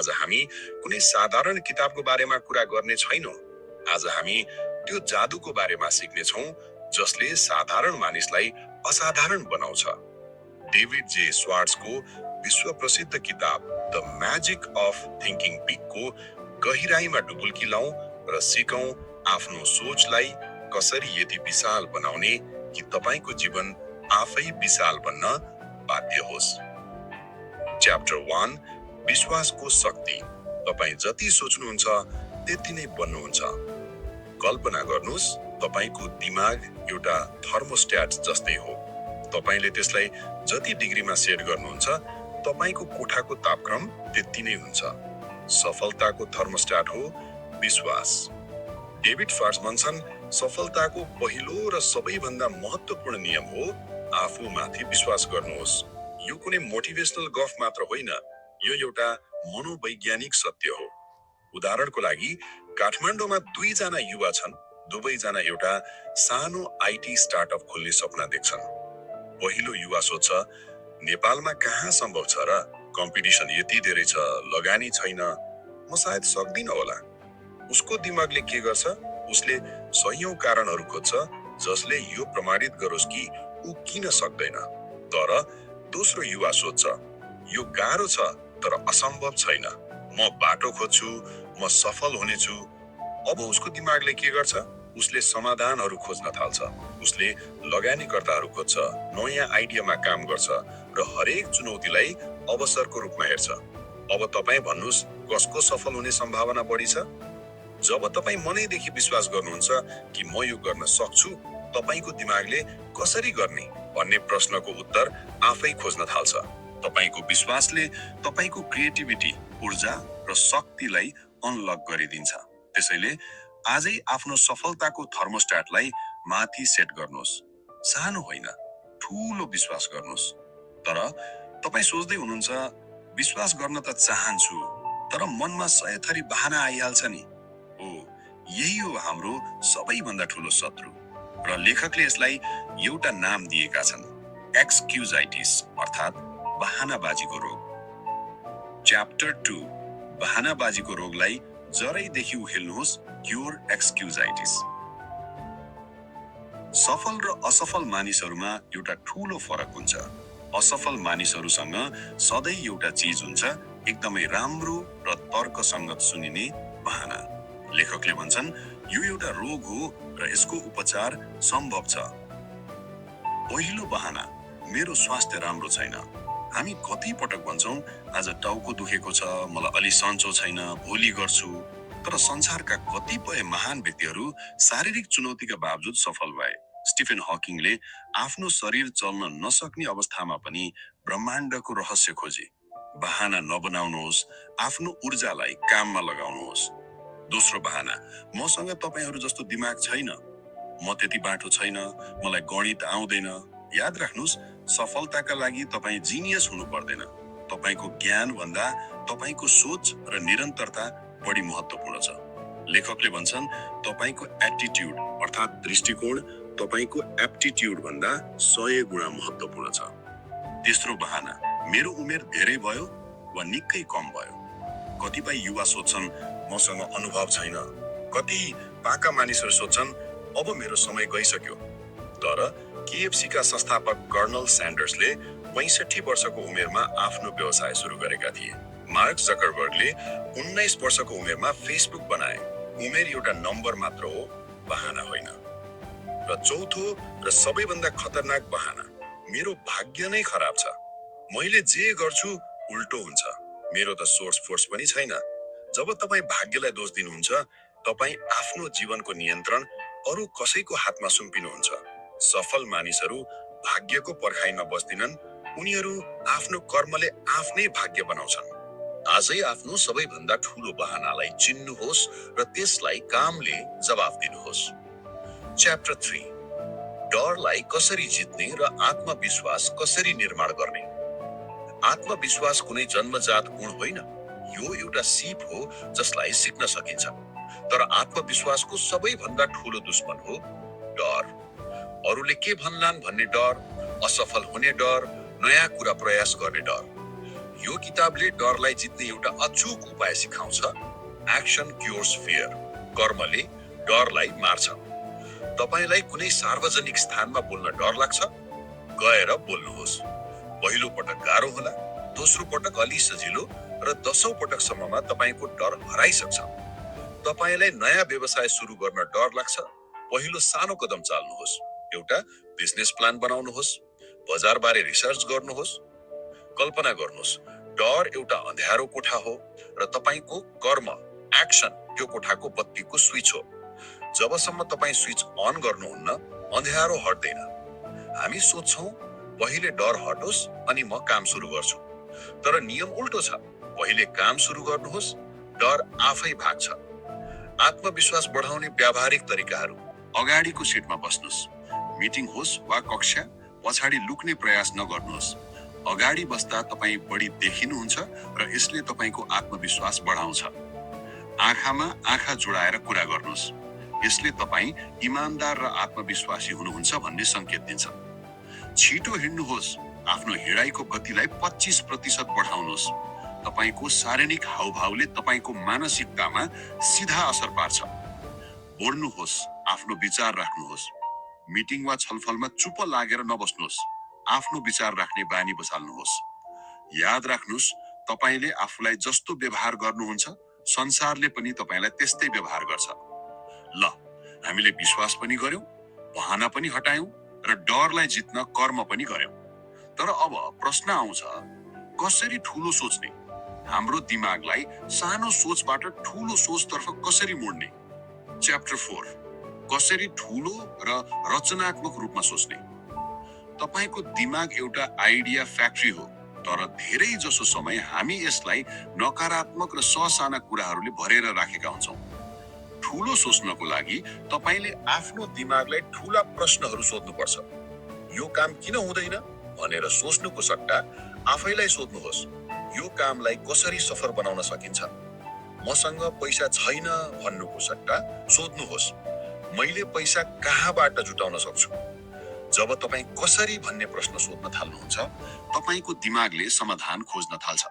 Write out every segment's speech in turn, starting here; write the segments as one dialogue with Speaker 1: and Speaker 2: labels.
Speaker 1: आज हामी कुनै साधारण किताबको बारेमा कुरा गर्ने छैनौं। आज हामी त्यो जादुको बारेमा सिक्नेछौं जसले साधारण मानिसलाई असाधारण बनाउँछ। डेभिड जे स्वार्ट्सको विश्व प्रसिद्ध किताब द म्याजिक अफ थिंकिङ बिगको गहिराईमा डुबुल्की लाउँ र सिकौं आफ्नो सोचलाई कसरी यति विशाल बनाउने कि तपाईको जीवन आफै विशाल बन्न बाध्य होस्। च्याप्टर 1 विश्वासको शक्ति। तपाई जति सोच्नुहुन्छ त्यति नै बन्नुहुन्छ। कल्पना गर्नुस् तपाईको दिमाग एउटा थर्मोस्ट्याट जस्तै हो। तपाईले त्यसलाई जति डिग्रीमा सेट गर्नुहुन्छ तपाईको कोठाको तापक्रम त्यति नै हुन्छ। सफलताको थर्मोस्ट्याट हो विश्वास। डेभिड स्वार्ट्स भन्छन् सफलताको पहिलो र सबैभन्दा महत्त्वपूर्ण नियम हो आफूमाथि विश्वास गर्नुहोस्। यो कुनै मोटिभेशनल गफ मात्र होइन, यो एउटा मनोवैज्ञानिक सत्य हो। उदाहरणको लागि काठमाडौँमा 2 जना युवा छन्। दुवैजना एउटा सानो आईटी स्टार्टअप खोल्ने सपना देख्छन्। पहिलो युवा सोच्छ नेपालमा कहाँ सम्भव छ र, कम्पिटिसन यति धेरै छ, लगानी छैन, म सायद सक्दिन होला। उसको दिमागले के गर्छ, उसले सयौं कारणहरू खोज्छ जसले यो प्रमाणित गरोस् कि ऊ किन सक्दैन। तर दोस्रो युवा सोच्छ यो गाह्रो छ तर असम्भव छैन, म बाटो खोज्छु, म सफल हुनेछु। अब उसको दिमागले के गर्छ, उसले समाधानहरू खोज्न थाल्छ। उसले लगानीकर्ताहरू खोज्छ, नयाँ आइडियामा काम गर्छ र हरेक चुनौतीलाई अवसरको रूपमा हेर्छ। अब तपाई भन्नुस् कसको सफल हुने सम्भावना बढी छ? जब तपाई मनैदेखि विश्वास गर्नुहुन्छ कि म यो गर्न सक्छु, तपाईको दिमागले कसरी गर्ने भन्ने प्रश्नको उत्तर आफै खोज्न थाल्छ। तपाईको विश्वासले तपाईको क्रिएटिभिटी, ऊर्जा र शक्तिलाई अनलक गरिदिन्छ। त्यसैले आजै आफ्नो सफलताको थर्मोस्ट्याटलाई माथि सेट गर्नुहोस्। सानो होइन, ठूलो विश्वास गर्नुहोस्। तर तपाई सोच्दै हुनुहुन्छ विश्वास गर्न त चाहन्छु तर मनमा 100 थरी बहाना आइहाल्छ नि। हो, यही हो हाम्रो सबैभन्दा ठूलो शत्रु र लेखकले यसलाई एउटा नाम दिएका छन्, एक्सक्युजाइटिस अर्थात् बहानाबाजीको रोग। च्याप्टर 2 बहानाबाजीको रोगलाई जरैदेखि उखेल्नुहोस्, क्योर एक्सक्युजाइटिस। सफल र असफल मानिसहरूमा एउटा ठूलो फरक हुन्छ। असफल मानिसहरूसँग सधैँ एउटा चीज हुन्छ, एकदमै राम्रो र तर्कसंगत सुनिने बहाना। लेखकले भन्छन् यो एउटा रोग हो र यसको उपचार सम्भव छ। पहिलो बहाना, मेरो स्वास्थ्य राम्रो छैन। हामी कति पटक भन्छौं आज टाउको दुखेको छ, मलाई अलि सन्चो छैन, भोलि गर्छु। तर संसारका कतिपय महान व्यक्तिहरू शारीरिक चुनौतीका बावजुद सफल भए। स्टिफेन हकिङले आफ्नो शरीर चल्न नसक्ने अवस्थामा पनि ब्रह्माण्डको रहस्य खोजे। बहाना नबनाउनुहोस्, आफ्नो ऊर्जालाई काममा लगाउनुहोस्। दोस्रो बहाना, मसँग तपाईहरू जस्तो दिमाग छैन, म त्यति बाटो छैन, मलाई गणित आउँदैन। याद राख्नुस्, सफलताका लागि तपाई जिनियस हुनु पर्दैन। तपाईको ज्ञान भन्दा तपाईको सोच र निरन्तरता बढी महत्त्वपूर्ण छ। लेखकले भन्छन् तपाईको एटिट्युड अर्थात् दृष्टिकोण तपाईको एप्टिट्युड भन्दा 100 गुणा महत्त्वपूर्ण छ। तेस्रो बहाना, मेरो उमेर धेरै भयो वा निकै कम भयो। कतिपय युवा सोच्छन् मसँग अनुभव छैन। कति पाका मानिसहरू सोच्छन् अब मेरो समय गइसक्यो। तर केएफसी का संस्थापक कर्नल स्यान्डर्सले 65 वर्षको उमेरमा आफ्नो व्यवसाय सुरु गरेका थिए। मार्क जकरबर्गले 19 वर्षको उमेरमा फेसबुक बनाए। उमेर एउटा नम्बर मात्र हो, बहाना होइन। र चौथो र सबैभन्दा खतरनाक बहाना, मेरो भाग्य नै खराब छ, मैले जे गर्छु उल्टो हुन्छ, मेरो त सोर्स फोर्स पनि छैन। जब तपाई भाग्यलाई दोष दिनुहुन्छ, तपाई आफ्नो जीवनको नियन्त्रण अरू कसैको हातमा सुम्पिनुहुन्छ। सफल मानिसहरू भाग्यको पर्खाइमा बस्दिनन्, उनीहरू आफ्नो कर्मले आफ्नै भाग्य बनाउँछन्। आजै आफ्नो सबैभन्दा ठूलो बहानालाई चिन्नुहोस् र त्यसलाई कामले जवाफ दिनुहोस्। च्याप्टर 3 डरलाई कसरी जित्ने र आत्मविश्वास कसरी निर्माण गर्ने। आत्मविश्वास कुनै जन्मजात गुण होइन, यो एउटा सिप हो जसलाई सिक्न सकिन्छ। तर आत्मविश्वासको सबैभन्दा ठूलो दुश्मन हो डर। अरूले के भन्लान् भन्ने डर, असफल हुने डर, नयाँ कुरा प्रयास गर्ने डर। यो किताबले डरलाई जित्ने एउटा अचूक उपाय सिकाउँछ। Action cures fear. कर्मले डरलाई मार्छ। तपाईलाई कुनै सार्वजनिक स्थानमा बोल्न डर लाग्छ? गएर बोल्नुहोस्। पहिलो पटक गाह्रो होला, दोस्रो पटक अलि सजिलो र 10औं पटकसम्ममा तपाईको डर हराइसक्छ। तपाईलाई नयाँ व्यवसाय सुरु गर्न डर लाग्छ? पहिलो सानो कदम चाल्नुहोस्। एउटा बिजनेस प्लान बनाउनुहोस्। बजार बारे रिसर्च गर्नुहोस्। कल्पना गर्नुहोस्, डर एउटा अँध्यारो कोठा हो र तपाईको कर्म, एक्सन त्यो कोठाको बत्तीको स्विच हो। जबसम्म तपाई स्विच अन गर्नुहुन्न, अँध्यारो हट्दैन। हामी सोच्छौं पहिले डर हटोस् अनि म काम सुरु गर्छु। तर नियम उल्टो छ। पहिले काम सुरु गर्नुहोस्, डर आफै भाग्छ। आत्मविश्वास बढाउने व्यावहारिक तरिकाहरू। अगाडिको सिटमा बस्नुहोस्। मिटिङ होस् वा कक्षा, पछाडि लुक्ने प्रयास नगर्नुहोस्। अगाडि बस्दा तपाई बढी देखिनुहुन्छ र यसले तपाईको आत्मविश्वास बढाउँछ। आँखामा आँखा जोडाएर कुरा गर्नुहोस्। यसले तपाई इमानदार र आत्मविश्वासी हुनुहुन्छ भन्ने संकेत दिन्छ। छिटो हिँड्नुहोस्। आफ्नो हिँडाइको गतिलाई 25% बढाउनुहोस्। तपाईको शारीरिक हावभावले तपाईको मानसिकतामा सीधा असर पार्छ। बोल्नुहोस्, आफ्नो विचार राख्नुहोस्। मिटिङ वा छलफलमा चुप लागेर नबस्नुहोस्। आफ्नो विचार राख्ने बानी बसाल्नुहोस्। याद राख्नुहोस्, तपाईले आफूलाई जस्तो व्यवहार गर्नुहुन्छ, संसारले पनि तपाईलाई त्यस्तै व्यवहार गर्छ। ल, हामीले विश्वास पनि गर्यौं, बहाना पनि हटायौं र डरलाई जित्न कर्म पनि गर्यौं। तर अब प्रश्न आउँछ, कसरी ठूलो सोच्ने? हाम्रो दिमागलाई सानो सोचबाट ठूलो सोचतर्फ कसरी मोड्ने? च्याप्टर 4, कसरी ठूलो र रचनात्मक रूपमा सोच्ने? तपाईको दिमाग एउटा आइडिया फ्याक्ट्री हो, तर धेरै जसो समय हामी यसलाई नकारात्मक र ससाना कुराहरूले भरेर राखेका हुन्छौं। ठूलो सोच्नको लागि तपाईले आफ्नो दिमागलाई ठूला प्रश्नहरू सोध्नुपर्छ। यो काम किन हुँदैन भनेर सोच्नुको सट्टा आफैलाई सोध्नुहोस्, यो कामलाई कसरी सफल बनाउन सकिन्छ? मसँग पैसा छैन भन्नुको सट्टा सोध्नुहोस्, मैले पैसा कहाँबाट जुटाउन सक्छु? जब तपाई कसरी भन्ने प्रश्न सोध्न थाल्नुहुन्छ, तपाईको दिमागले समाधान खोज्न थाल्छ।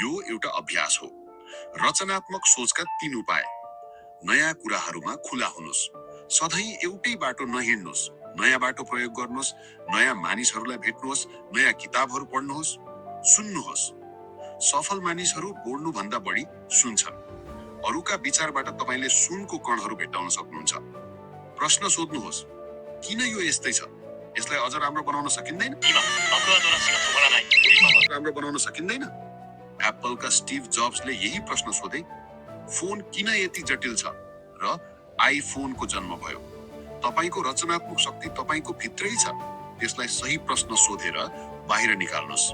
Speaker 1: यो एउटा अभ्यास हो। रचनात्मक सोचका 3 उपाय। नयाँ कुराहरूमा खुला हुनुहोस्। सधैं एउटै बाटो नहिड्नुहोस्। नयाँ बाटो प्रयोग गर्नुहोस्। नयाँ मानिसहरूलाई भेट्नुहोस्। नयाँ किताबहरू पढ्नुहोस्। सुन्नुहोस्। सफल मानिसहरू बोल्नु भन्दा बढी सुन्छन्। अरूका विचारबाट तपाईले सुनको कणहरू भेट्टाउन सक्नुहुन्छ। प्रश्न सोध्नुहोस्, किन यो यस्तै छ? यसलाई अझ राम्रो बनाउन सकिँदैन? राम्रो बनाउन सकिँदैन? एप्पलका स्टिभ जब्सले यही प्रश्न सोधे। फोन किन यति जटिल छ र आइफोनको जन्म भयो? तपाईको रचनात्मक शक्ति तपाईको भित्रै छ। त्यसलाई सही प्रश्न सोधेर बाहिर निकाल्नुहोस्।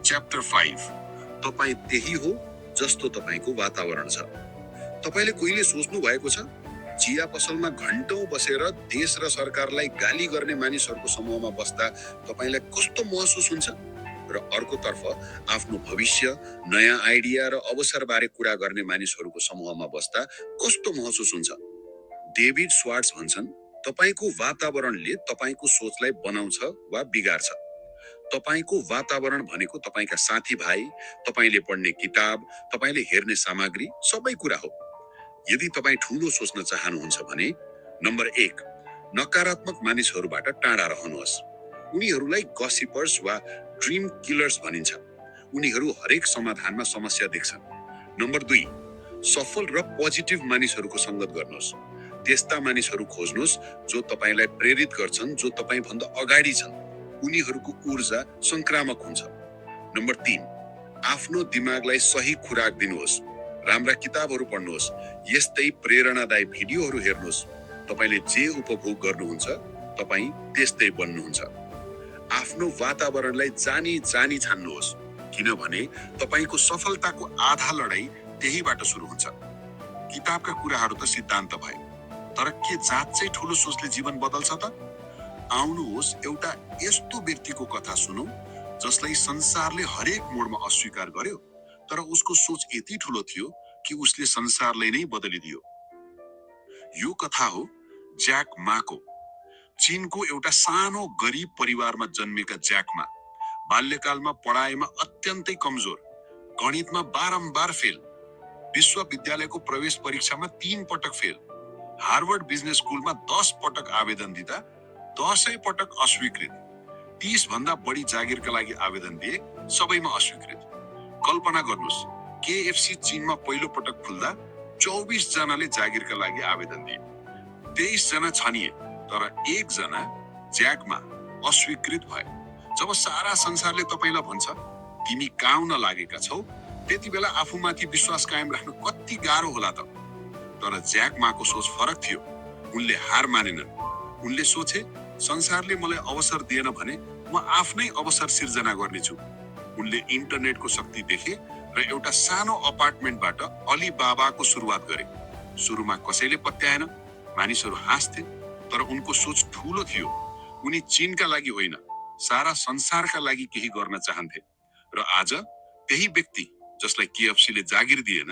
Speaker 1: च्याप्टर 5, तपाई त्यही हो जस्तो तपाईको वातावरण छ। तपाईले कहिले सोच्नु भएको छ, चिया पसलमा घण्टौं बसेर देश र सरकारलाई गाली गर्ने मानिसहरूको समूहमा बस्दा तपाईलाई कस्तो महसुस हुन्छ? र अर्कोतर्फ आफ्नो भविष्य, नयाँ आइडिया र अवसरबारे कुरा गर्ने मानिसहरूको समूहमा बस्दा कस्तो महसुस हुन्छ? डेभिड स्वार्ट्स भन्छन्, तपाईको वातावरणले तपाईको सोचलाई बनाउँछ वा बिगार्छ। तपाईको वातावरण भनेको तपाईका साथीभाइ, तपाईले पढ्ने किताब, तपाईले हेर्ने सामग्री, सबै कुरा हो। यदि तपाई ठूलो सोच्न चाहनुहुन्छ भने नम्बर 1, नकारात्मक मानिसहरूबाट टाढा रहनुहोस्। उनीहरूलाई गसिपर्स वा ड्रीम किलर्स भनिन्छ। उनीहरू हरेक समाधानमा समस्या देख्छन्। नम्बर 2, सफल र पोजिटिभ मानिसहरूको संगत गर्नुहोस्। त्यस्ता मानिसहरू खोज्नुहोस् जो तपाईलाई प्रेरित गर्छन्, जो तपाई भन्दा अगाडि छन्। उनीहरूको ऊर्जा संक्रामक हुन्छ। नम्बर 3, आफ्नो दिमागलाई सही खुराक दिनुहोस्। राम्रा किताबहरू पढ्नुहोस्। यस्तै प्रेरणादायी भिडियोहरू हेर्नुहोस्। तपाईले जे उपभोग गर्नुहुन्छ, तपाई त्यस्तै बन्नुहुन्छ। आफ्नो वातावरणलाई जानी जानी छान्नुहोस्, किनभने तपाईको सफलताको आधा लडाई त्यहीबाट सुरु हुन्छ। किताबका कुराहरू त सिद्धान्त भए, तर के जाँच्चै ठूलो सोचले जीवन बदल्छ त? आउनुहोस् एउटा यस्तो व्यक्तिको कथा सुनौं जसलाई संसारले हरेक मोडमा अस्वीकार गर्यो, तर उसको सोच यति ठूलो थियो कि उसले संसारलाई नै बदलिदियो। यो कथा हो ज्याक माको। चीनको एउटा सानो गरिब परिवारमा जन्मेका ज्याक मा बाल्यकालमा पढाइमा अत्यन्तै कमजोर गणितमा बारम्बार फेल, विश्वविद्यालयको प्रवेश परीक्षामा 3 पटक फेल, हार्वर्ड बिजनेस स्कुलमा 10 पटक आवेदन दिँदा 10 पटक अस्वीकृत, 30 भन्दा बढी जागिरका लागि आवेदन दिए, सबैमा अस्वीकृत। कल्पना गर्नुस्, केएफसी चीनमा पहिलो पटक खुल्दा 24 जनाले जागिरका लागि आवेदन दिए, 23 जना छनिए, तर 1 जना ज्याकमा अस्वीकृत भए। जब सारा संसारले तपाईलाई भन्छ तिमी काउन लागेका छौ, त्यति बेला आफूमाथि विश्वास कायम राख्न कति गाह्रो होला त। तर ज्याक माको सोच फरक थियो। उनले हार मानेनन्। उनले सोचे संसारले मलाई अवसर दिएन भने म आफ्नै अवसर सिर्जना गर्नेछु। उनले इन्टरनेटको शक्ति देखे र एउटा सानो अपार्टमेन्टबाट अलीबाबाको सुरुवात गरे। सुरुमा कसैले पत्याएन, मानिसहरू हाँस्थे, तर उनको सोच ठूलो थियो। उनी चीनका लागि होइन, सारा संसारका लागि केही गर्न चाहन्थे। र आज त्यही व्यक्ति जसलाई केएफसीले जागिर दिएन,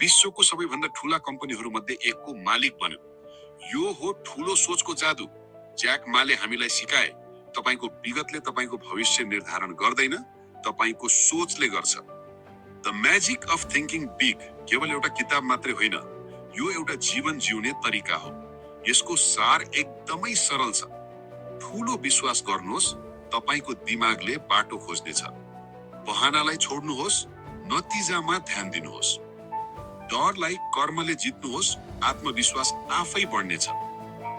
Speaker 1: विश्वको सबैभन्दा ठूला कम्पनीहरू मध्ये एकको मालिक बन्यो। यो हो ठूलो सोचको जादु। ज्याक माले हामीलाई सिकाए, तपाईको विगतले तपाईको भविष्य निर्धारण गर्दैन, तपाईको सोचले गर्छ। The magic of thinking big केवल एउटा किताब मात्रै होइन, यो एउटा जीवन जिउने तरिका हो। यसको सार एकदमै सरल छ। ठूलो विश्वास गर्नुहोस्, तपाईको दिमागले बाटो खोज्नेछ। बहानालाई छोड्नुहोस्, नतिजामा ध्यान दिनुहोस्। डरलाई कर्मले जित्नुहोस्, आत्मविश्वास आफै बढ्नेछ।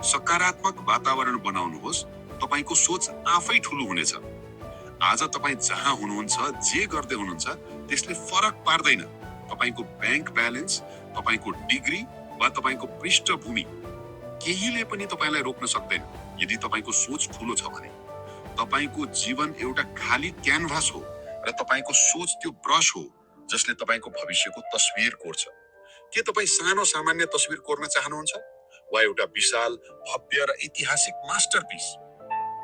Speaker 1: सकारात्मक वातावरण बनाउनुहोस्, तपाईको सोच आफै ठूलो हुनेछ। आज तपाई जहाँ हुनुहुन्छ, जे गर्दै हुनुहुन्छ, त्यसले फरक पार्दैन। तपाईको बैंक ब्यालेन्स, तपाईको डिग्री वा तपाईको पृष्ठभूमि केहीले पनि तपाईलाई रोक्न सक्दैन। यदि तपाईको सोच ठूलो छ भने तपाईको जीवन एउटा खाली क्यानभास हो र तपाईको सोच त्यो ब्रश हो जसले तपाईको भविष्यको तस्बिर कोर्छ। के तपाई सानो सामान्य तस्बिर कोर्न चाहनुहुन्छ वा एउटा विशाल, भव्य र ऐतिहासिक मास्टरपिस?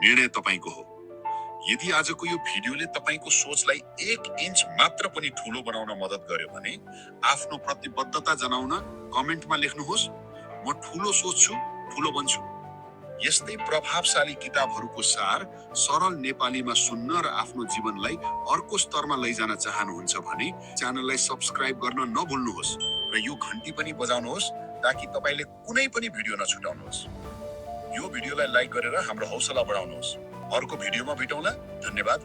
Speaker 1: निर्णय तपाईको हो। यदि आजको यो भिडियोले तपाईको सोचलाई 1 इन्च मात्र पनि ठूलो बनाउन मद्दत गर्यो भने आफ्नो प्रतिबद्धता जनाउन कमेन्टमा लेख्नुहोस्, म ठूलो सोच्छु, ठूलो बन्छु। यस्तै प्रभावशाली किताबहरूको सार सरल नेपालीमा सुन्न र आफ्नो जीवनलाई अर्को स्तरमा लैजान चाहनुहुन्छ भने च्यानललाई सब्स्क्राइब गर्न नभुल्नुहोस् र यो घण्टी पनि बजाउनुहोस् ताकि तपाईले कुनै पनि भिडियो नछुटाउनुहोस्। यो भिडियोलाई लाइक गरेर हाम्रो हौसला बढाउनुहोस्। अर्को भिडियोमा भेटौँला। धन्यवाद।